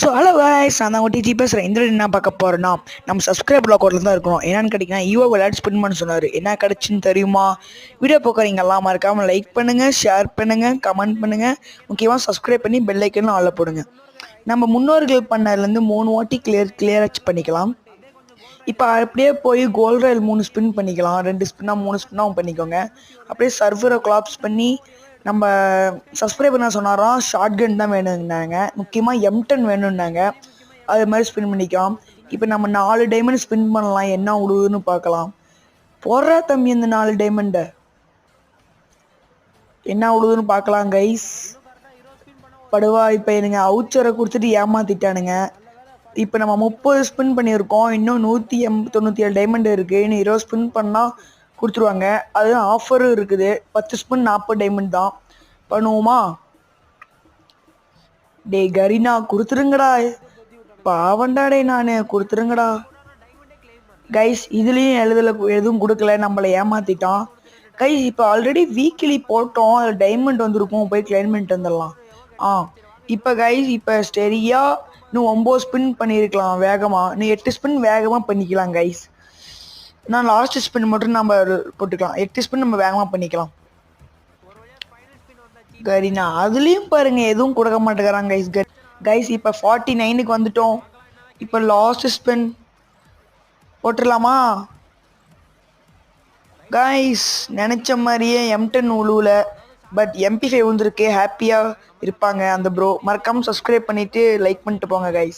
So hello guys, நான் தான் உங்கள் டிஜி பேசுகிறேன். இந்த என்ன பார்க்க போகிறேன்னா, நம்ம சப்ஸ்கிரைப் லாக்கோட்டில் தான் இருக்கணும். என்னென்னு கேட்டிங்கன்னா, ஈவோ விளையாட்டு ஸ்பின் பண்ண சொன்னார். என்ன கிடச்சின்னு தெரியுமா? வீடியோ பார்க்குறீங்க எல்லாம் மறக்காமல் லைக் பண்ணுங்கள், ஷேர் பண்ணுங்கள், கமெண்ட் பண்ணுங்கள், முக்கியமாக சப்ஸ்கிரைப் பண்ணி பெல் ஐக்கன் ஆல்ல போடுங்க. நம்ம முன்னோர்கள் பண்ணதுலேருந்து 3 வாட்டி கிளியராச்சு பண்ணிக்கலாம். இப்போ அப்படியே போய் கோல்ட் ராயல் 3 ஸ்பின் பண்ணிக்கலாம். 2 ஸ்பின்னாக 3 ஸ்பின்னாகவும் பண்ணிக்கோங்க. அப்படியே சர்வரை கொலாப்ஸ் பண்ணி நம்ம சப்ஸ்கிரைப் பண்ண சொன்னாராம். ஷார்ட் கன் தான் வேணும்னாங்க, முக்கியமாக M10 வேணும்னாங்க. அது மாதிரி ஸ்பின் பண்ணிக்கலாம். இப்போ நம்ம 4 டைமண்ட் ஸ்பின் பண்ணலாம். என்ன உழுவுன்னு பார்க்கலாம். போடுறா தம்பி இந்த 4 டைமண்டை என்ன உழுவுன்னு பார்க்கலாம் கைஸ். படுவா இப்போ எனக்கு அவுச்சரை கொடுத்துட்டு ஏமாத்திட்டானுங்க. இப்போ நம்ம 30 ஸ்பின் பண்ணியிருக்கோம். இன்னும் 197 டைமண்ட் இருக்குது. இன்னும் 20 ஸ்பின் பண்ணால் கொடுத்துருவாங்க. அது ஆஃபரும் இருக்குது. 10 ஸ்பின் 40 டைமண்ட் தான். பண்ணுவோமா? டே கரீனா கொடுத்துருங்கடா, பாவண்டாடே, நான் கொடுத்துருங்கடா கைஸ். இதுலேயும் எதுவும் கொடுக்கல, நம்மளை ஏமாத்திட்டான் கைஸ். இப்போ ஆல்ரெடி வீக்லி போட்டோம், அதில் டைமண்ட் வந்திருக்கும். போய் கிளைம் பண்ணிட்டு வந்துடலாம். இப்போ கைஸ், இப்போ ஸ்டெரியா இன்னும் 9 ஸ்பின் பண்ணியிருக்கலாம் வேகமாக. இன்னும் 8 ஸ்பின் வேகமாக பண்ணிக்கலாம் கைஸ். நான் லாஸ்ட் ஸ்பின் மட்டும் நம்ம போட்டுக்கலாம். 8 ஸ்பின் நம்ம வேகமாக பண்ணிக்கலாம். கரீனா அதுலேயும் பாருங்க எதுவும் கொடுக்க மாட்டேங்கிறாங்க கைஸ். கைஸ் இப்போ 49க்கு வந்துட்டோம். இப்போ லாஸ்ட் ஸ்பின் போட்டுடலாமா கைஸ்? நினச்ச மாதிரியே M10 உழுவுல, பட் MP5 வந்துருக்கு. ஹாப்பியாக இருப்பாங்க அந்த ப்ரோ. மறக்காமல் சப்ஸ்கிரைப் பண்ணிவிட்டு லைக் பண்ணிட்டு போங்க கைஸ்.